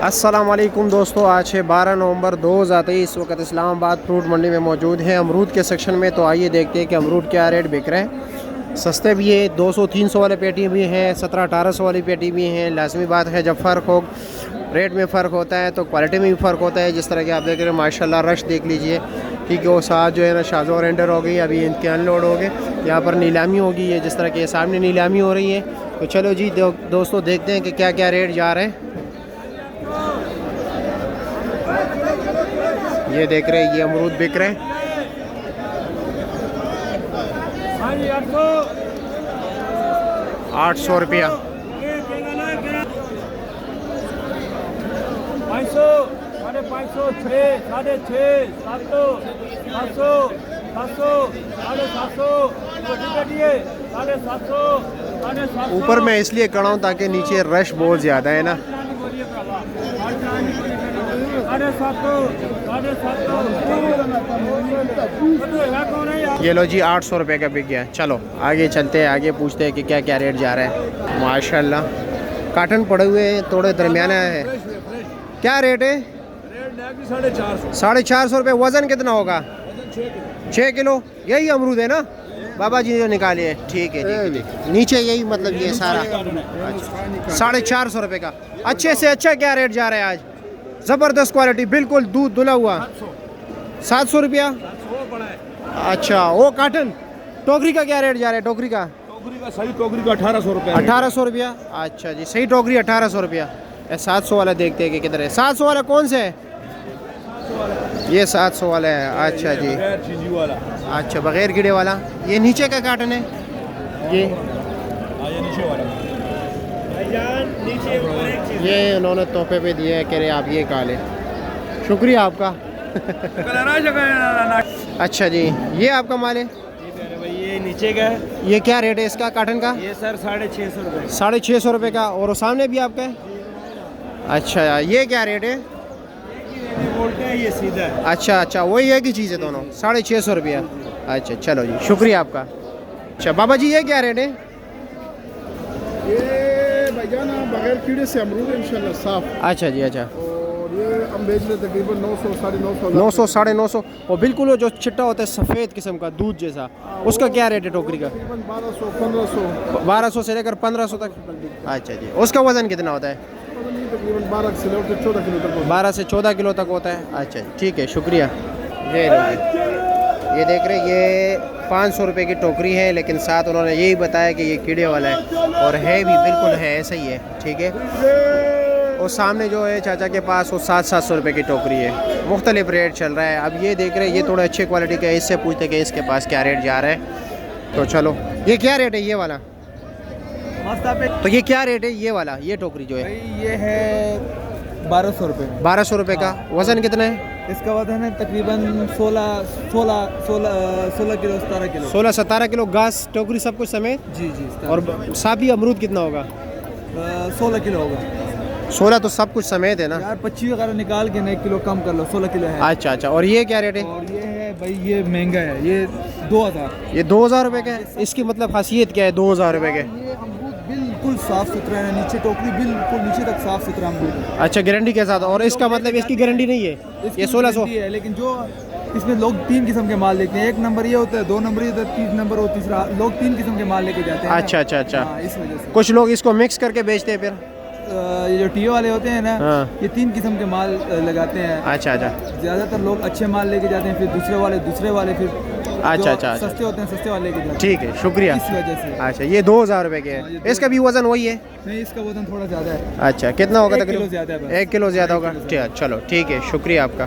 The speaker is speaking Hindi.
अस्सलाम वालेकुम दोस्तों, आज है 12 नवंबर 2023। इस वक्त इस्लामाबाद फ्रूट मंडी में मौजूद हैं अमरूद के सेक्शन में। तो आइए देखते हैं कि अमरूद क्या रेट बिक रहे हैं। सस्ते भी है, 200-300 वाले पेटी भी हैं, 1700-1800 वाली पेटी भी हैं। लाजमी बात है, जब फ़र्क हो रेट में फ़र्क होता है तो क्वालिटी में भी फ़र्क होता है। जिस तरह के आप देख रहे हैं माशाल्लाह, रश देख लीजिए। ठीक है, वो साथ जो है ना शाज़ो रेंडर हो गई, अभी इनके अनलोड हो गए। यहाँ पर नीलामी होगी है, जिस तरह के सामने नीलामी हो रही है। तो चलो जी दोस्तों, देखते हैं कि क्या क्या रेट जा रहे हैं। ये देख रहे हैं, ये अमरूद बिक रहे हैं 800 रुपया। 500, ऊपर मैं इसलिए करा हूँ ताकि नीचे रश बहुत ज़्यादा है ना। ये लो जी, 800 रुपये का बिक गया। चलो आगे चलते हैं, आगे पूछते हैं कि क्या क्या रेट जा रहा है। माशाल्लाह काटन पड़े हुए हैं, थोड़े दरमियाना है। क्या रेट है? 450 रुपये। वज़न कितना होगा? 6 किलो। यही अमरूद है ना बाबा जी जो निकाले? ठीक है जी। नीचे यही मतलब ये सारा 450 रुपये का। अच्छे से अच्छा क्या रेट जा रहा है आज? ज़बरदस्त क्वालिटी, बिल्कुल दूध धुला हुआ। 700 रुपया। अच्छा, वो काटन टोकरी का क्या रेट जा रहा है? टोकरी का सही टोकरी का 1800 रुपया। 1800 रुपया। अच्छा जी, सही टोकरी 1800 रुपया। 700 वाला देखते हैं कि किधर है। 700 वाला कौन से है? ये 700 वाला है। अच्छा जी, अच्छा बगैर कीड़े वाला। ये नीचे का काटन है ये नीचे वाला। ये उन्होंने तोहफे पे दिए है, कह रहे आप ये खा लें। शुक्रिया आपका। अच्छा जी, ये आपका माल है? ये नीचे का है। ये क्या रेट है इसका काटन का? ये सर 650 रुपये। 650 रुपये का। और वो सामने भी आपका है? अच्छा, ये क्या रेट है? बोलते हैं ये सीधा है। अच्छा अच्छा, वही है कि चीज़ है दोनों। 650 रुपया। अच्छा चलो जी, शुक्रिया आपका। अच्छा बाबा जी, ये क्या रेट है? ये भाईजान बगैर कीड़े से अमरूद है इंशाल्लाह साफ। अच्छा जी, अच्छा। और ये हम बेच रहे तकरीबन 900 साढ़े 900 साढ़े 900। और बिल्कुल वो जो चिट्टा होता है सफ़ेद किस्म का दूध जैसा, उसका क्या रेट है टोकरी का? 1200 1500। 1200 से लेकर 1500 तक। अच्छा जी, उसका वज़न कितना होता है? तकरीबन 12 से लेकर 14 किलो तक। 12 से 14 किलो तक होता है। अच्छा ठीक है, शुक्रिया। ये देख रहे, ये 500 रुपये की टोकरी है, लेकिन साथ उन्होंने यही बताया कि ये कीड़े वाला है। और है भी बिल्कुल है, ऐसा ही है। ठीक है, और सामने जो है चाचा के पास वो 700 रुपये की टोकरी है। मुख्तलिफ रेट चल रहा है। अब ये देख रहे हैं, ये थोड़ा अच्छे क्वालिटी का है। इससे पूछते कि इसके पास क्या रेट जा रहा है। तो चलो, ये क्या रेट है ये वाला? तो ये क्या रेट है ये वाला, ये टोकरी जो है? ये है 1200 रुपये। 1200 रुपये का। वज़न कितना है इसका? वजन है तकरीबन 16 किलो 17 किलो। 16-17 किलो। घास टोकरी सब कुछ समेत? जी जी। और साबी अमरूद कितना होगा? 16 किलो होगा। 16 तो सब कुछ समेत है ना यार? 25 वगैरह निकाल के ना 1 किलो कम कर लो, 16 किलो है। अच्छा अच्छा। और ये क्या रेट है? और ये है भाई, ये महंगा है, ये 2000। ये 2000 रुपये का है। इसकी मतलब खासियत क्या है 2000 रुपये के? ये अमरूद बिल्कुल साफ सुथरा है, नीचे टोकरी बिल्कुल नीचे तक साफ सुथरा अमरूद। अच्छा, गारंटी के साथ। और इसका मतलब इसकी गारंटी नहीं है? ये 1600 है। लेकिन जो इसमें लोग 3 किस्म के माल लेते हैं। 1 नंबर ये होता है, 2 नंबर ये होता है, 3 नंबर और तीसरा। लोग 3 किस्म के माल लेके जाते हैं। अच्छा अच्छा अच्छा। इस वजह से कुछ लोग इसको मिक्स करके बेचते हैं फिर? ये जो टीओ वाले होते हैं ना, हाँ। ये 3 किस्म के माल लगाते हैं। अच्छा अच्छा। ज़्यादातर लोग अच्छे माल लेके जाते हैं, फिर दूसरे वाले फिर अच्छा अच्छा। सस्ते होते हैं, सस्ते वाले लेके जाते हैं। ठीक है, शुक्रिया। इस वजह से। अच्छा, ये 2000 रुपये के हाँ, है। ये इसका भी वज़न वही है? नहीं, इसका वजन थोड़ा ज़्यादा है। अच्छा, कितना होगा 1 तकरीबन? किलो ज़्यादा है बस। 1 किलो ज़्यादा होगा। चलो ठीक है, शुक्रिया आपका।